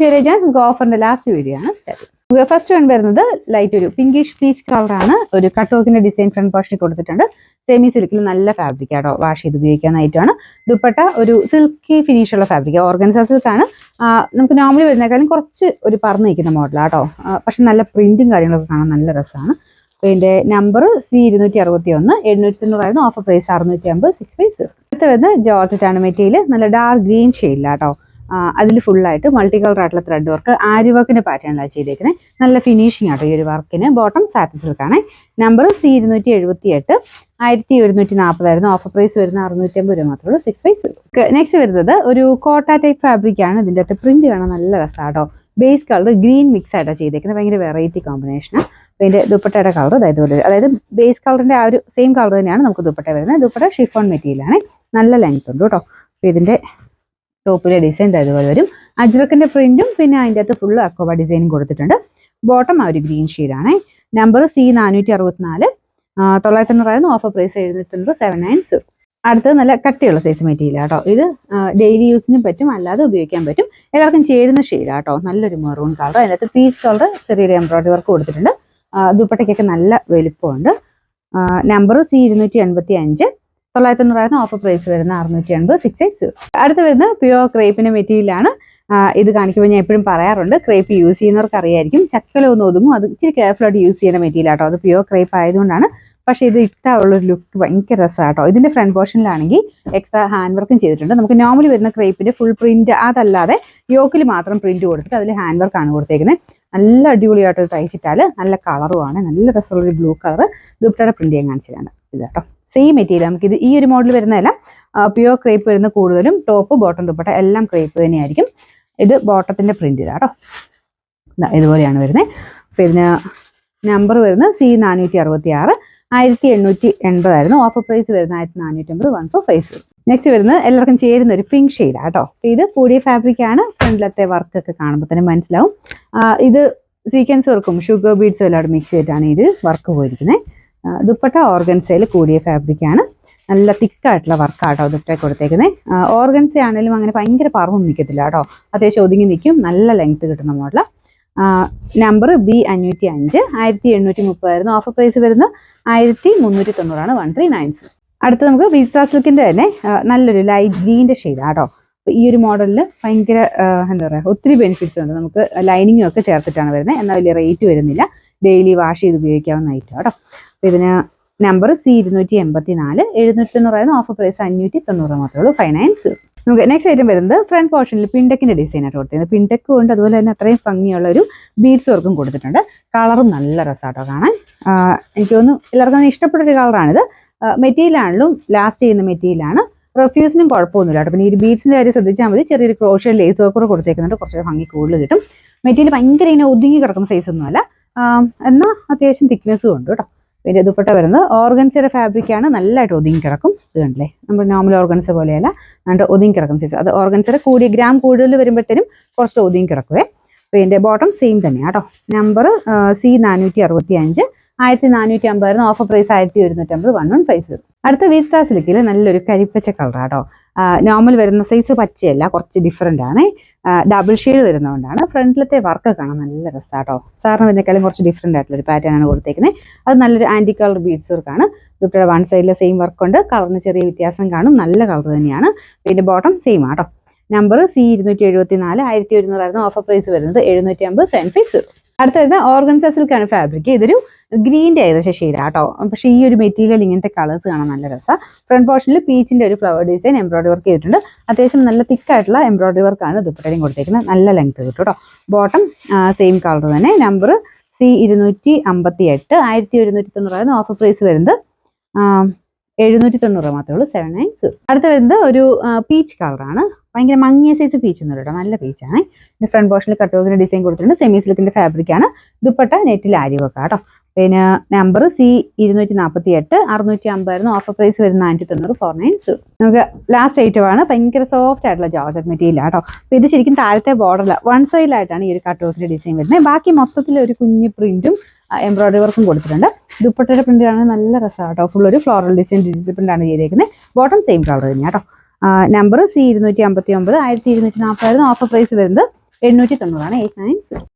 നമുക്ക് ഓഫറിന്റെ last video ആണ് start. First one വരുന്നത് ലൈറ്റ് ഒരു പിങ്കിഷ് പീച്ച് കളറാണ്. ഒരു കട്ട് വർക്കിന്റെ ഡിസൈൻ ഫ്രണ്ട് പോർഷനിൽ കൊടുത്തിട്ടുണ്ട്. സെമി സിൽക്കിൽ നല്ല ഫാബ്രിക് ആട്ടോ, വാഷ് ചെയ്ത് ഉപയോഗിക്കാനായിട്ടാണ്. ദുപ്പട്ട ഒരു സിൽക്കി ഫിനിഷ് ഉള്ള ഫാബ്രിക്, ഓർഗൻസ സിൽക്കാണ്. നമുക്ക് നോർമലി വരുന്നേക്കാളും കുറച്ച് ഒരു പറന്ന് നിൽക്കുന്ന മോഡലാട്ടോ. പക്ഷെ നല്ല പ്രിന്റും കാര്യങ്ങളൊക്കെ കാണാൻ നല്ല രസമാണ്. അപ്പോൾ ഇതിന്റെ നമ്പർ C261, 790 ഓഫർ പ്രൈസ് 650, 650. അടുത്ത വരുന്നത് ജോർജറ്റ് ആണ് മെറ്റീരിയൽ, നല്ല ഡാർക്ക് ഗ്രീൻ ഷെയ്ഡിലാട്ടോ. അതിൽ ഫുള്ളായിട്ട് മൾട്ടി കളർ ആയിട്ടുള്ള ത്രെഡ് വർക്ക്, ആരി വർക്കിന്റെ പാറ്റേണിലാണ് ചെയ്തേക്കുന്നത്. നല്ല ഫിനിഷിംഗ് ആട്ടോ ഈ ഒരു വർക്കിന്. ബോട്ടം സാറ്റിൻ സിൽക്കാണ്. നമ്പർ C278, 1140 ഓഫർ പ്രൈസ് വരുന്ന 650 രൂപ മാത്രമേ ഉള്ളൂ, 650. നെക്സ്റ്റ് വരുന്നത് ഒരു കോട്ട ടൈപ്പ് ഫാബ്രിക് ആണ്. ഇതിൻ്റെ അകത്ത് പ്രിന്റ് കാണാൻ നല്ല രസമാട്ടോ. ബേസ് കളർ ഗ്രീൻ മിക്സ് ആയിട്ടാണ് ചെയ്തേക്കുന്നത്, ഭയങ്കര വെറൈറ്റി കോമ്പിനേഷനാണ്. അതിൻ്റെ ദുപ്പട്ടയുടെ കളർ അതായത് ബേസ് കളറിന്റെ ആ ഒരു സെയിം കളർ തന്നെയാണ് നമുക്ക് ദുപ്പട്ട വരുന്നത്. ദുപ്പട്ട ഷിഫോൺ മെറ്റീരിയലാണ്, നല്ല ലെങ്ത് ഉണ്ട് കേട്ടോ. അപ്പോൾ ഇതിന്റെ ടോപ്പിലെ ഡിസൈൻ ഇതുപോലെ വരും. അജ്രക്കിന്റെ പ്രിന്റും പിന്നെ അതിൻ്റെ അകത്ത് ഫുള്ള് അക്കോബ ഡിസൈനും കൊടുത്തിട്ടുണ്ട്. ബോട്ടം ആ ഒരു ഗ്രീൻ ഷെയ്ഡാണ്. Number C464, 990 offer price 790, 790. അടുത്തത് നല്ല കട്ടിയുള്ള സൈസ് മെറ്റീരിയൽ ആട്ടോ. ഇത് ഡെയിലി യൂസിനും പറ്റും, അല്ലാതെ ഉപയോഗിക്കാൻ പറ്റും. എല്ലാവർക്കും ചേരുന്ന ഷെയ്ഡാട്ടോ. നല്ലൊരു മെറൂൺ കളർ, അതിനകത്ത് പീച്ച് കളർ ചെറിയൊരു എംബ്രോയിഡറി വർക്ക് കൊടുത്തിട്ടുണ്ട്. ദുപ്പട്ടയ്ക്കൊക്കെ നല്ല വലിപ്പമുണ്ട്. നമ്പർ C285, 990 ഓഫർ പ്രൈസ് വരുന്ന 680, 680. അടുത്ത് വരുന്ന പ്യുവർ ക്രേപ്പിന്റെ മെറ്റീരിയലാണ്. ഇത് കാണിക്കുമ്പോൾ ഞാൻ എപ്പോഴും പറയാറുണ്ട്, ക്രേപ്പ് യൂസ് ചെയ്യുന്നവർക്ക് അറിയായിരിക്കും, ശക്കല ഒന്ന് ഒതുങ്ങും. അത് ഇച്ചിരി കെയർഫുൾ ആയിട്ട് യൂസ് ചെയ്യുന്ന മെറ്റീരിയൽ ആട്ടോ. അത് പ്യുവർ ക്രേപ്പ് ആയതുകൊണ്ടാണ്. പക്ഷേ ഇത് ഇട്ടുള്ളൊരു ലുക്ക് ഭയങ്കര രസമാട്ടോ. ഇതിന്റെ ഫ്രണ്ട് പോർഷനിലാണെങ്കിൽ എക്സ്ട്രാ ഹാൻഡ് വർക്കും ചെയ്തിട്ടുണ്ട്. നമുക്ക് നോർമലി വരുന്ന ക്രേപ്പിന്റെ ഫുൾ പ്രിന്റ് അതല്ലാതെ യോക്കിൽ മാത്രം പ്രിന്റ് കൊടുത്തിട്ട് അതിൽ ഹാൻഡ് വർക്കാണ് കൊടുത്തേക്കുന്നത്. നല്ല അടിപൊളിയായിട്ട് തയ്ച്ചിട്ടാൽ നല്ല കളറുമാണ്, നല്ല രസമുള്ളൊരു ബ്ലൂ കളർ. ദുപ്പട്ടയുടെ പ്രിന്റ് ഞാൻ കാണിച്ചതാണ് ഇതാട്ടോ. സെയിം മെറ്റീരിയൽ നമുക്ക് ഇത് ഈ ഒരു മോഡൽ വരുന്നതല്ല, പ്യുവർ ക്രേപ്പ് വരുന്ന കൂടുതലും ടോപ്പ് ബോട്ടം ദുപ്പട്ട എല്ലാം ക്രേപ്പ് തന്നെയായിരിക്കും. ഇത് ബോട്ടത്തിന്റെ പ്രിന്റ് ഇതാട്ടോ, ഇതുപോലെയാണ് വരുന്നത്. അപ്പോൾ ഇതിന് നമ്പർ വരുന്നത് C466, 1880 ഓഫർ പ്രൈസ് വരുന്ന 1450, 1450. നെക്സ്റ്റ് വരുന്നത് എല്ലാവർക്കും ചേരുന്ന ഒരു പിങ്ക് ഷെയ്ഡ് ആട്ടോ. ഇത് കൂടിയ ഫാബ്രിക് ആണ്. ഫ്രണ്ടിലത്തെ വർക്ക് ഒക്കെ കാണുമ്പോൾ തന്നെ മനസ്സിലാവും. ഇത് സീക്വൻസ് വർക്കും ഷുഗർ ബീഡ്സും എല്ലാം മിക്സ് ചെയ്തിട്ടാണ് ഇത് വർക്ക് പോയിരിക്കുന്നത്. ദുപ്പട്ട ഓർഗൻസയിൽ കൂടിയ ഫാബ്രിക് ആണ്, നല്ല തിക്കായിട്ടുള്ള വർക്കാട്ടോ ദുപ്പട്ട കൊടുത്തേക്കുന്നത്. ഓർഗൻസ ആണെങ്കിലും അങ്ങനെ ഭയങ്കര പറവൊന്നും നിൽക്കത്തില്ല കേട്ടോ, അത്യാവശ്യം ഒതുങ്ങി നിൽക്കും, നല്ല ലെങ്ത് കിട്ടുന്ന മോഡല. നമ്പർ B505, 1830 ഓഫർ പ്രൈസ് വരുന്ന 1390, 1390. അടുത്ത് നമുക്ക് വിസ്ത സിൽക്കിന്റെ തന്നെ നല്ലൊരു ലൈറ്റ് ഗ്രീൻ്റെ ഷെയ്ഡ് ആട്ടോ. അപ്പോൾ ഈ ഒരു മോഡലിൽ ഭയങ്കര എന്താ പറയുക, ഒത്തിരി ബെനിഫിറ്റ്സ് ഉണ്ട്. നമുക്ക് ലൈനിങ്ങും ഒക്കെ ചേർത്തിട്ടാണ് വരുന്നത്, എന്നാൽ വലിയ റേറ്റ് വരുന്നില്ല. ഡെയിലി വാഷ് ചെയ്ത് ഉപയോഗിക്കാവുന്ന ഐറ്റം കേട്ടോ. അപ്പോൾ ഇതിന് നമ്പർ C284, 790 ഓഫർ പ്രൈസ് 590 മാത്രമേ ഉള്ളൂ, 590. നമുക്ക് നെക്സ്റ്റ് ഐറ്റം വരുന്നത് ഫ്രണ്ട് പോർഷനിൽ പിൻടെക്കിന്റെ ഡിസൈൻ ആയിട്ട് കൊടുത്തിരുന്നത്. പിൻടെക്ക് കൊണ്ട് അതുപോലെ തന്നെ അത്രയും ഭംഗിയുള്ള ഒരു ബീഡ്സ് വർക്കും കൊടുത്തിട്ടുണ്ട്. കളറും നല്ല രസമാട്ടോ കാണാൻ. എനിക്ക് തോന്നുന്നു എല്ലാവർക്കും ഇഷ്ടപ്പെട്ടൊരു കളറാണിത്. മെറ്റീരിയൽ ആണെങ്കിലും ലാസ്റ്റ് ചെയ്യുന്ന മെറ്റീരിയലാണ്, റെഫ്യൂസിനും കുഴപ്പമൊന്നുമില്ല കേട്ടോ. പിന്നെ ഈ ബീഡ്സിന്റെ കാര്യം ശ്രദ്ധിച്ചാൽ മതി, ചെറിയൊരു ക്രോഷ്യ ലേസ് വർക്ക് കൂടെ കൊടുത്തേക്കുന്നുണ്ട്, കുറച്ച് ഭംഗി കൂടുതൽ കിട്ടും. മെറ്റീരിയൽ ഭയങ്കര ഇങ്ങനെ ഒതുങ്ങി കിടക്കുന്ന സൈസ് ഒന്നുമല്ല, എന്നാൽ അത്യാവശ്യം തിക്നെസ്സും ഉണ്ട് കേട്ടോ. പിന്നെ ദുപ്പട്ട വരുന്നത് ഓർഗൻസയുടെ ഫാബ്രിക് ആണ്, നല്ലതായിട്ട് ഒതുങ്ങി കിടക്കും. ഇത് കണ്ടില്ലേ, നമ്മൾ നോർമൽ ഓർഗൻസ പോലെയല്ല, നല്ല ഒതുങ്ങി കിടക്കുന്ന സൈസ്. അത് ഓർഗൻസയുടെ കൂടിയ ഗ്രാം കൂടുതൽ വരുമ്പോഴത്തേനും കുറച്ച് ഒതുങ്ങി കിടക്കുവേ. അപ്പോൾ ഇതിൻ്റെ ബോട്ടം സെയിം തന്നെയാണ് കേട്ടോ. Number C465, 1450 offer price 1150, 1150. അടുത്ത വിസ്ത സിൽക്കിൽ നല്ലൊരു കരിപ്പച്ച കളറാട്ടോ. നോർമൽ വരുന്ന സൈസ് പച്ചയല്ല, കുറച്ച് ഡിഫറെൻ്റ് ആണ്. ഡബിൾ ഷെയ്ഡ് വരുന്നതുകൊണ്ടാണ്. ഫ്രണ്ടിലത്തെ വർക്ക് കാണാൻ നല്ല രസമാട്ടോ. സാറിന് വരുന്നേക്കാളും കുറച്ച് ഡിഫറെൻ്റ് ആയിട്ടുള്ള ഒരു പാറ്റേൺ ആണ് കൊടുത്തേക്കുന്നത്. അത് നല്ലൊരു ആൻറ്റി കളർ ബീഡ്സ് വർക്കാണ്. ദുപ്പട്ടയുടെ വൺ സൈഡിലെ സെയിം വർക്കുണ്ട്, കളറിന് ചെറിയ വ്യത്യാസം കാണും, നല്ല കളർ തന്നെയാണ്. പിന്നെ ബോട്ടം സെയിം ആട്ടോ. നമ്പർ C274, 1100 ഓഫർ പ്രൈസ് വരുന്നത് 750, 750. അടുത്ത വരുന്ന ഓർഗൻസ സിൽക്കാണ് ഫാബ്രിക്. ഇതൊരു ഗ്രീൻ്റെ ഏകദേശം ഷെയ്ഡ് ആട്ടോ. പക്ഷേ ഈ ഒരു മെറ്റീരിയൽ ഇങ്ങനത്തെ കളേഴ്സ് കാണാൻ നല്ല രസമാണ്. ഫ്രണ്ട് പോർഷനിൽ പീച്ചിൻ്റെ ഒരു ഫ്ലവർ ഡിസൈൻ എംബ്രോയിഡറി വർക്ക് ചെയ്തിട്ടുണ്ട്. അത്യാവശ്യം നല്ല തിക്കായിട്ടുള്ള എംബ്രോയിഡറി വർക്കാണ് ദുപ്പട്ടയും കൊടുത്തേക്കുന്നത്, നല്ല ലെങ്ത് കിട്ടും കേട്ടോ. ബോട്ടം സെയിം കളർ തന്നെ. നമ്പർ C258, 1190 ഓഫർ പ്രൈസ് വരുന്നത് 790 മാത്രമേ ഉള്ളൂ, 790. അടുത്ത വരുന്നത് ഒരു പീച്ച് കളറാണ്. ഭയങ്കര മങ്ങിയ സൈസ് പീച്ച് ഒന്നും കേട്ടോ, നല്ല പീച്ചാണ്. ഇതിൻ്റെ ഫ്രണ്ട് പോർഷനിൽ കട്ട് വർക്കിന്റെ ഡിസൈൻ കൊടുത്തിട്ടുണ്ട്. സെമി സിൽക്കിന്റെ ഫാബ്രിക് ആണ്. ദുപ്പട്ട നെറ്റിൽ ആരി വർക്ക് കേട്ടോ. പിന്നെ നമ്പർ C248, 650 ഓഫർ പ്രൈസ് വരുന്ന 590, 490. നമുക്ക് ലാസ്റ്റ് ഐറ്റമാണ്, ഭയങ്കര സോഫ്റ്റ് ആയിട്ടുള്ള ജോർജറ്റ് മെറ്റീരിയൽ ആട്ടോ. അപ്പോൾ ഇത് ശരിക്കും താഴത്തെ ബോർഡറിൽ വൺ സൈഡിലായിട്ടാണ് ഈ ഒരു കട്ട് വർക്കിന്റെ ഡിസൈൻ വരുന്നത്. ബാക്കി മൊത്തത്തിൽ ഒരു കുഞ്ഞ് പ്രിന്റും എംബ്രോയിഡറി വർക്കും കൊടുത്തിട്ടുണ്ട്. ദുപ്പട്ടയുടെ പ്രിന്റ് ആണ് നല്ല രസമാണ് കേട്ടോ. ഫുൾ ഒരു ഫ്ലോറൽ ഡിസൈൻ ഡിജിറ്റൽ പ്രിന്റ് ആണ് ചെയ്തേക്കുന്നത്. ബോട്ടം സെയിം കളർ തന്നെയാണ് കേട്ടോ. നമ്പർ C259, 1240 ഓഫർ പ്രൈസ് വരുന്നത് 890 890.